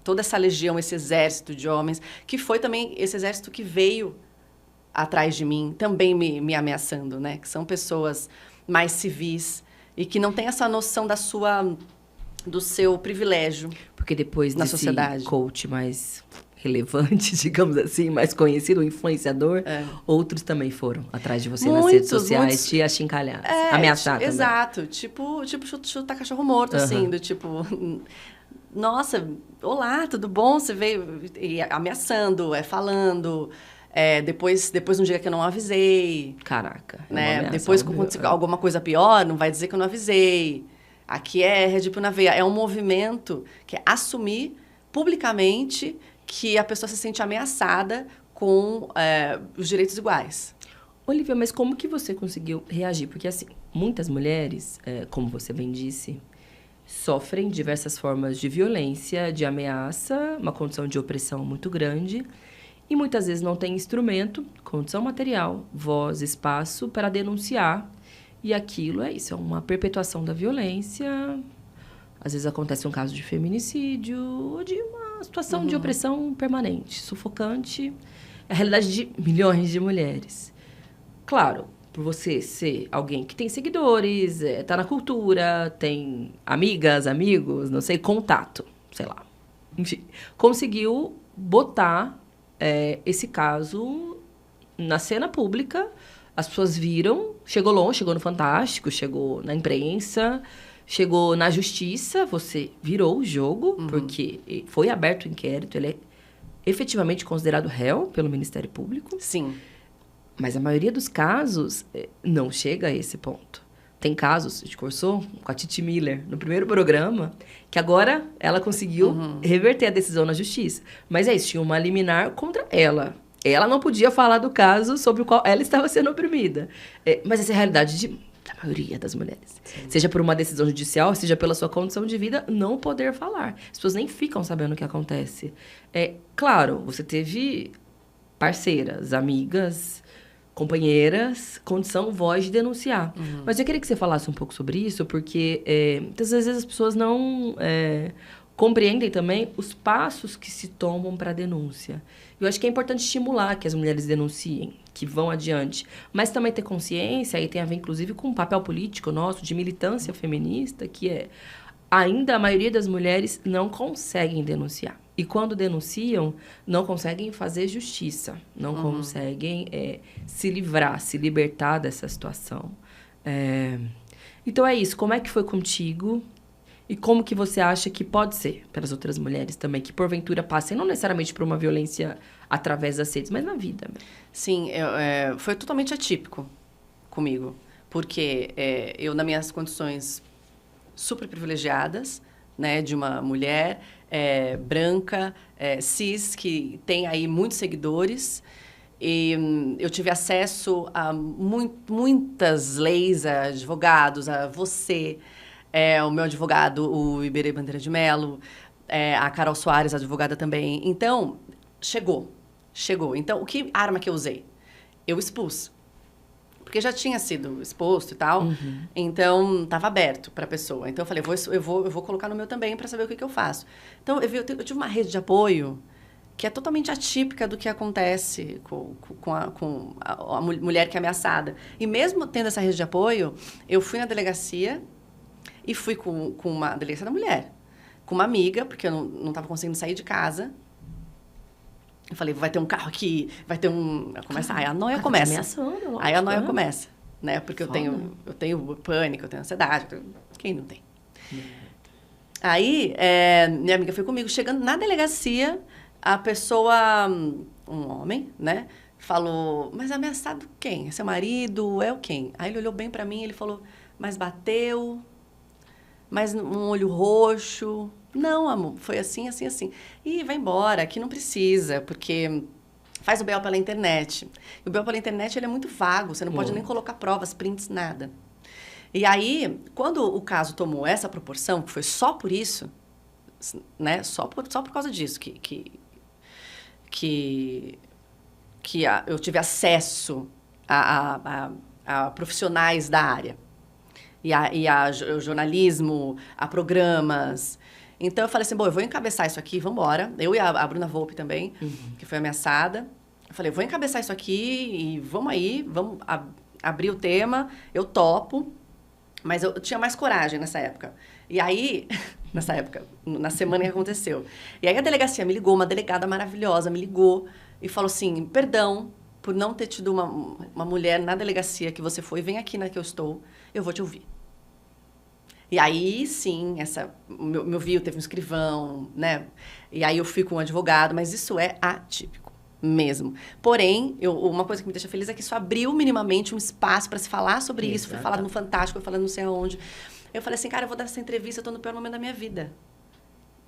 Speaker 2: toda essa legião, esse exército de homens, que foi também esse exército que veio atrás de mim, também me ameaçando, né? Que são pessoas mais civis e que não têm essa noção do seu privilégio.
Speaker 1: Porque depois
Speaker 2: na
Speaker 1: desse
Speaker 2: sociedade.
Speaker 1: Coach mais relevante, digamos assim, mais conhecido, influenciador, outros também foram atrás de você nas redes sociais, te achincalhar, ameaçar também.
Speaker 2: Exato, tipo chutar cachorro morto, assim, do tipo... Nossa, olá, tudo bom? Você veio ameaçando, falando... depois não diga que eu não avisei.
Speaker 1: Caraca.
Speaker 2: Né? Depois, quando acontecer alguma coisa pior, não vai dizer que eu não avisei. Aqui é Red Pill na veia. É um movimento que é assumir publicamente que a pessoa se sente ameaçada com os direitos iguais.
Speaker 1: Olivia, mas como que você conseguiu reagir? Porque, assim, muitas mulheres, como você bem disse, sofrem diversas formas de violência, de ameaça, uma condição de opressão muito grande. E muitas vezes não tem instrumento, condição material, voz, espaço para denunciar. E aquilo é isso, é uma perpetuação da violência. Às vezes acontece um caso de feminicídio ou de uma situação de opressão permanente, sufocante. É a realidade de milhões de mulheres. Claro, por você ser alguém que tem seguidores, tá na cultura, tem amigas, amigos, não sei, contato, sei lá. Enfim, conseguiu botar esse caso na cena pública, as pessoas viram, chegou longe, chegou no Fantástico, chegou na imprensa, chegou na justiça, você virou o jogo, porque foi aberto o inquérito, ele é efetivamente considerado réu pelo Ministério Público.
Speaker 2: Sim.
Speaker 1: Mas a maioria dos casos não chega a esse ponto. Tem casos, a gente conversou com a Titi Miller no primeiro programa, que agora ela conseguiu reverter a decisão na justiça. Mas é isso, tinha uma liminar contra ela. Ela não podia falar do caso sobre o qual ela estava sendo oprimida. Mas essa é a realidade da maioria das mulheres. Sim. Seja por uma decisão judicial, seja pela sua condição de vida, não poder falar. As pessoas nem ficam sabendo o que acontece. Claro, você teve parceiras, amigas, companheiras, condição, voz de denunciar. Mas eu queria que você falasse um pouco sobre isso, porque muitas vezes as pessoas não compreendem também os passos que se tomam para a denúncia. Eu acho que é importante estimular que as mulheres denunciem, que vão adiante, mas também ter consciência, aí tem a ver inclusive com o papel político nosso, de militância feminista, que ainda a maioria das mulheres não conseguem denunciar. E quando denunciam, não conseguem fazer justiça, não conseguem se livrar, se libertar dessa situação. Então é isso, como é que foi contigo? E como que você acha que pode ser para as outras mulheres também, que porventura passem, não necessariamente por uma violência através das redes, mas na vida?
Speaker 2: Sim, foi totalmente atípico comigo. Porque eu, nas minhas condições super privilegiadas, né, de uma mulher branca, cis, que tem aí muitos seguidores, e eu tive acesso a muitas leis, a advogados, a você, o meu advogado, o Iberê Bandeira de Mello, a Carol Soares, advogada também. Então, chegou. Então, que arma que eu usei? Eu expus. Porque já tinha sido exposto e tal, então estava aberto para a pessoa. Então eu falei, eu vou colocar no meu também para saber o que eu faço. Então eu tive uma rede de apoio que é totalmente atípica do que acontece com a mulher que é ameaçada. E mesmo tendo essa rede de apoio, eu fui na delegacia e fui com uma delegacia da mulher, com uma amiga, porque eu não estava conseguindo sair de casa. Eu falei, vai ter um carro aqui, vai ter um... Aí a noia começa. Aí a noia começa, né? Porque eu tenho pânico, eu tenho ansiedade. Quem não tem? Aí, minha amiga foi comigo. Chegando na delegacia, a pessoa, um homem, né? Falou, mas ameaçado quem? É seu marido? É o quem? Aí ele olhou bem pra mim e ele falou, mas bateu, mas um olho roxo... Não, amor, foi assim, assim, assim. E vai embora, aqui não precisa, porque faz o BO pela internet. E o BO pela internet, ele é muito vago, você não pode nem colocar provas, prints, nada. E aí, quando o caso tomou essa proporção, que foi só por isso, né, só por causa disso, eu tive acesso a profissionais da área. E a jornalismo, a programas... Então, eu falei assim, bom, eu vou encabeçar isso aqui, vamos embora. Eu e a Bruna Volpe também, que foi ameaçada. Eu falei, vou encabeçar isso aqui e vamos aí, vamos abrir o tema, eu topo. Mas eu tinha mais coragem nessa época. E aí, na semana que aconteceu. E aí a delegacia me ligou, uma delegada maravilhosa me ligou e falou assim, perdão por não ter tido uma mulher na delegacia que você foi, vem aqui na que eu estou, eu vou te ouvir. E aí, sim, meu viu, teve um escrivão, né? E aí eu fui com um advogado, mas isso é atípico mesmo. Porém, uma coisa que me deixa feliz é que isso abriu minimamente um espaço para se falar sobre isso. Foi falado no Fantástico, foi falado não sei aonde. Eu falei assim, cara, eu vou dar essa entrevista, eu tô no pior momento da minha vida.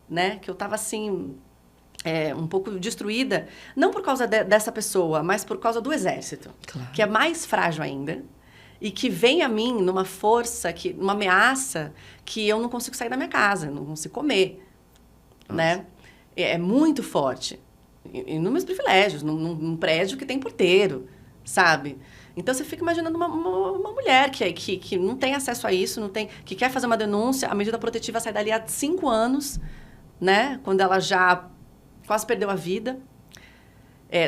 Speaker 2: Né? Que eu tava assim, um pouco destruída, não por causa dessa pessoa, mas por causa do exército, que é mais frágil ainda. E que vem a mim numa força, uma ameaça, que eu não consigo sair da minha casa, não consigo comer, né? É muito forte. E nos meus privilégios, num prédio que tem porteiro, sabe? Então, você fica imaginando uma mulher que não tem acesso a isso, que quer fazer uma denúncia, a medida protetiva sai dali há 5 anos, né? Quando ela já quase perdeu a vida.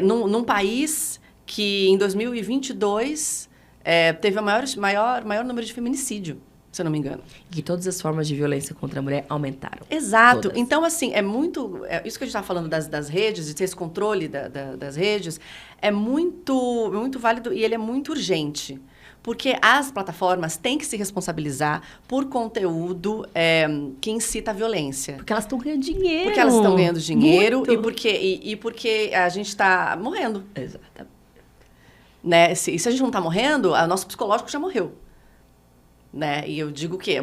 Speaker 2: Num país que, em 2022... teve o maior número de feminicídio, se eu não me engano.
Speaker 1: E todas as formas de violência contra a mulher aumentaram.
Speaker 2: Exato. Todas. Então, assim, isso que a gente estava falando das redes, de ter esse controle das redes, é muito válido e ele é muito urgente. Porque as plataformas têm que se responsabilizar por conteúdo que incita a violência.
Speaker 1: Porque elas estão ganhando dinheiro.
Speaker 2: Porque elas estão ganhando dinheiro
Speaker 1: muito.
Speaker 2: e porque a gente está morrendo.
Speaker 1: Exatamente.
Speaker 2: Né? Se a gente não está morrendo, o nosso psicológico já morreu. Né? E eu digo que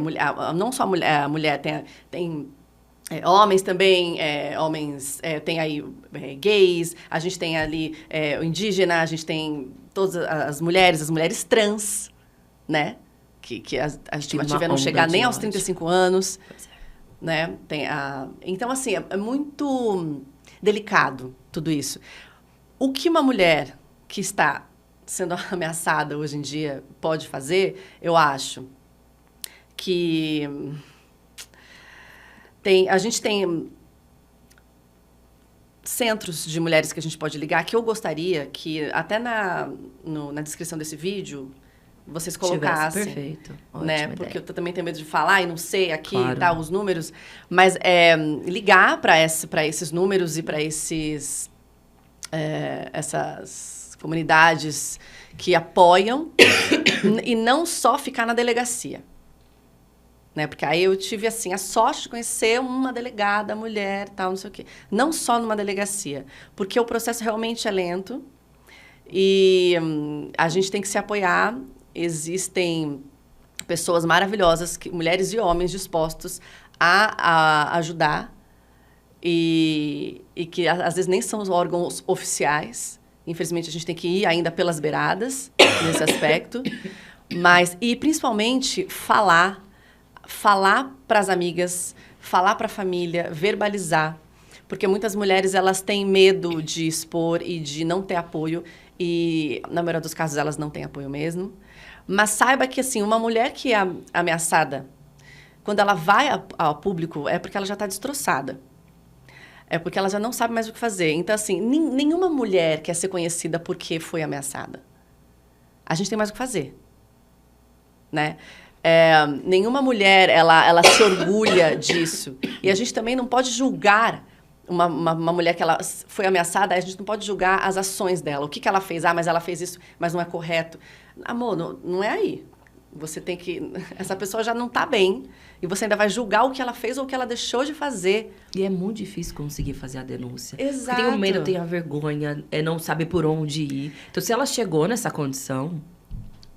Speaker 2: não só a mulher tem homens também, tem aí gays, a gente tem ali o indígena, a gente tem todas as mulheres trans, né? Que a estimativa é não chegar nem aos 35 anos. Né? Então, assim, é muito delicado tudo isso. O que uma mulher que está sendo ameaçada hoje em dia pode fazer, eu acho que a gente tem centros de mulheres que a gente pode ligar, que eu gostaria que, até na descrição desse vídeo, vocês colocassem.
Speaker 1: Perfeito.
Speaker 2: Né?
Speaker 1: Ótima
Speaker 2: Porque
Speaker 1: ideia.
Speaker 2: eu também tenho medo de falar e não sei aqui,
Speaker 1: Claro.
Speaker 2: tá, os números. Mas ligar para esses números e para essas comunidades que apoiam e não só ficar na delegacia. Né? Porque aí eu tive, assim, a sorte de conhecer uma delegada, mulher, tal, não sei o quê. Não só numa delegacia, porque o processo realmente é lento e a gente tem que se apoiar. Existem pessoas maravilhosas, mulheres e homens dispostos a ajudar e que às vezes nem são os órgãos oficiais. Infelizmente, a gente tem que ir ainda pelas beiradas nesse aspecto. E principalmente, falar para as amigas, falar para a família, verbalizar. Porque muitas mulheres, elas têm medo de expor e de não ter apoio. E, na maioria dos casos, elas não têm apoio mesmo. Mas saiba que, assim, uma mulher que é ameaçada, quando ela vai ao público, é porque ela já está destroçada. É porque ela já não sabe mais o que fazer. Então, assim, nenhuma mulher quer ser conhecida porque foi ameaçada. A gente tem mais o que fazer, né? Nenhuma mulher, ela se orgulha disso. E a gente também não pode julgar uma mulher que ela foi ameaçada, a gente não pode julgar as ações dela. O que ela fez? Mas ela fez isso, mas não é correto. Amor, não é aí. Você tem que... Essa pessoa já não está bem e você ainda vai julgar o que ela fez ou o que ela deixou de fazer.
Speaker 1: E é muito difícil conseguir fazer a denúncia.
Speaker 2: Exato.
Speaker 1: Porque tem o medo, tem a vergonha, não saber por onde ir. Então, se ela chegou nessa condição,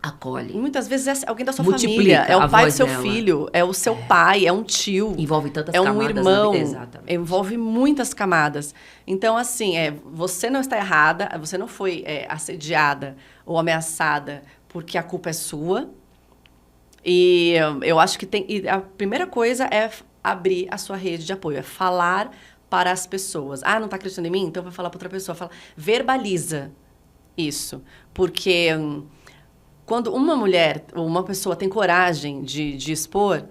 Speaker 1: acolhe.
Speaker 2: Muitas vezes é alguém da sua
Speaker 1: Multiplica
Speaker 2: família, é o
Speaker 1: a
Speaker 2: pai do
Speaker 1: voz
Speaker 2: seu
Speaker 1: dela.
Speaker 2: filho, é o seu pai, é um tio.
Speaker 1: Envolve tantas
Speaker 2: é um
Speaker 1: camadas.
Speaker 2: irmão,
Speaker 1: Exatamente.
Speaker 2: envolve muitas camadas. Então, assim, você não está errada, você não foi assediada ou ameaçada porque a culpa é sua. E eu acho que a primeira coisa é abrir a sua rede de apoio, é falar para as pessoas. Ah, não está acreditando em mim? Então vai falar para outra pessoa. Verbaliza isso. Porque quando uma mulher ou uma pessoa tem coragem de expor,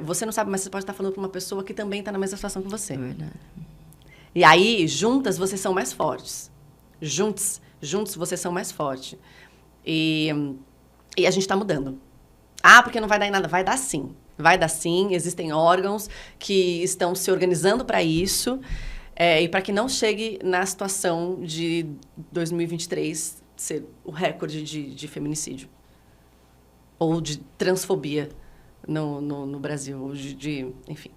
Speaker 2: você não sabe, mas você pode estar falando para uma pessoa que também está na mesma situação que você.
Speaker 1: É verdade.
Speaker 2: E aí, juntas, vocês são mais fortes. Juntos, vocês são mais fortes. E a gente está mudando. Ah, porque não vai dar em nada. Vai dar sim. Vai dar sim. Existem órgãos que estão se organizando para isso. E para que não chegue na situação de 2023 ser o recorde de feminicídio. Ou de transfobia no Brasil. Ou enfim.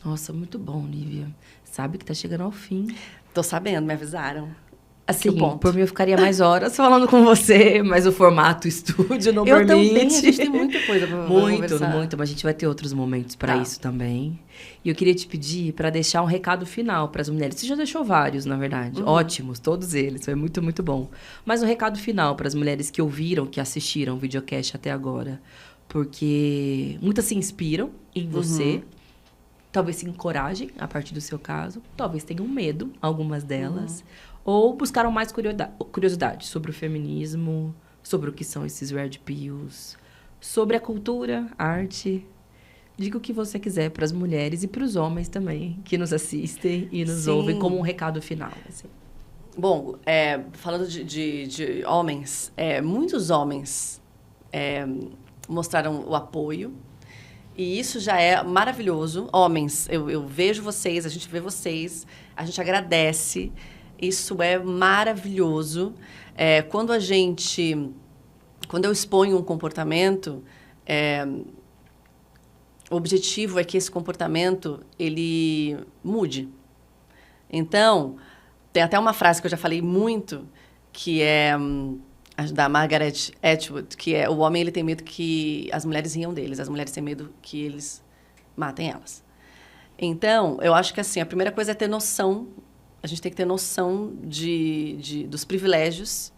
Speaker 1: Nossa, muito bom, Lívia. Sabe que tá chegando ao fim.
Speaker 2: Tô sabendo, me avisaram.
Speaker 1: Assim,
Speaker 2: ponto.
Speaker 1: por mim eu ficaria mais horas falando com você, mas o formato estúdio não permite.
Speaker 2: Também, a gente tem muita coisa pra conversar.
Speaker 1: Muito, mas a gente vai ter outros momentos para isso também. E eu queria te pedir para deixar um recado final para as mulheres. Você já deixou vários, na verdade. Ótimos, todos eles. Foi muito, muito bom. Mas um recado final para as mulheres que ouviram, que assistiram o videocast até agora. Porque muitas se inspiram em você. Talvez se encorajem a partir do seu caso. Talvez tenham medo, algumas delas. Ou buscaram mais curiosidade sobre o feminismo, sobre o que são esses red pills, sobre a cultura, a arte. Diga o que você quiser para as mulheres e para os homens também, que nos assistem e nos ouvem, como um recado final. Assim.
Speaker 2: Bom, falando de homens, muitos homens mostraram o apoio. E isso já é maravilhoso. Homens, eu vejo vocês, a gente vê vocês, a gente agradece. Isso é maravilhoso. Quando eu exponho um comportamento, o objetivo é que esse comportamento, ele mude. Então, tem até uma frase que eu já falei muito, que é da Margaret Atwood, que é: o homem ele tem medo que as mulheres riam deles, as mulheres têm medo que eles matem elas. Então, eu acho que assim, a primeira coisa é ter noção. A gente tem que ter noção dos privilégios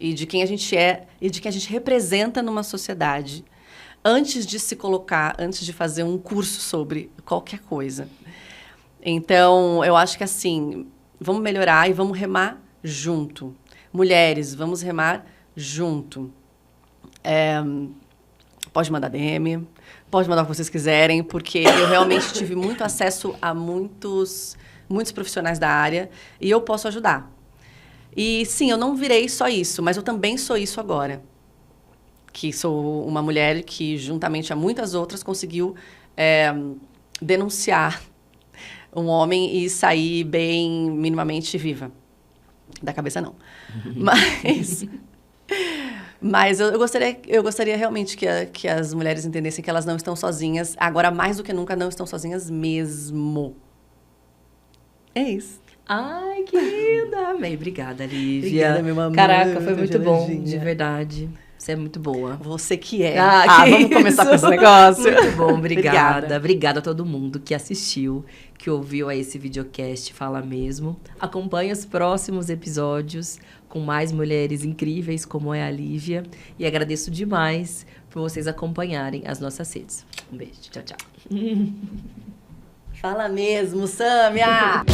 Speaker 2: e de quem a gente é e de quem a gente representa numa sociedade antes de se colocar, antes de fazer um curso sobre qualquer coisa. Então, eu acho que assim, vamos melhorar e vamos remar junto. Mulheres, vamos remar junto. Pode mandar DM, pode mandar o que vocês quiserem, porque eu realmente tive muito acesso a muitos profissionais da área e eu posso ajudar. E sim, eu não virei só isso, mas eu também sou isso agora. que sou uma mulher que, juntamente a muitas outras, conseguiu denunciar um homem e sair bem minimamente viva. Da cabeça, não. Mas eu gostaria realmente que as mulheres entendessem que elas não estão sozinhas. Agora, mais do que nunca, não estão sozinhas mesmo. É isso.
Speaker 1: Ai, que linda! Amei. Obrigada, Lívia.
Speaker 2: Obrigada, meu amor.
Speaker 1: Caraca, foi muito bom, de verdade. Você é muito boa.
Speaker 2: Você que é.
Speaker 1: Vamos
Speaker 2: começar com esse negócio.
Speaker 1: Muito bom, obrigada. Obrigada a todo mundo que assistiu, que ouviu a esse videocast Fala Mesmo. Acompanhe os próximos episódios com mais mulheres incríveis como é a Lívia. E agradeço demais por vocês acompanharem as nossas redes. Um beijo. Tchau, tchau.
Speaker 2: Fala mesmo, Sâmia!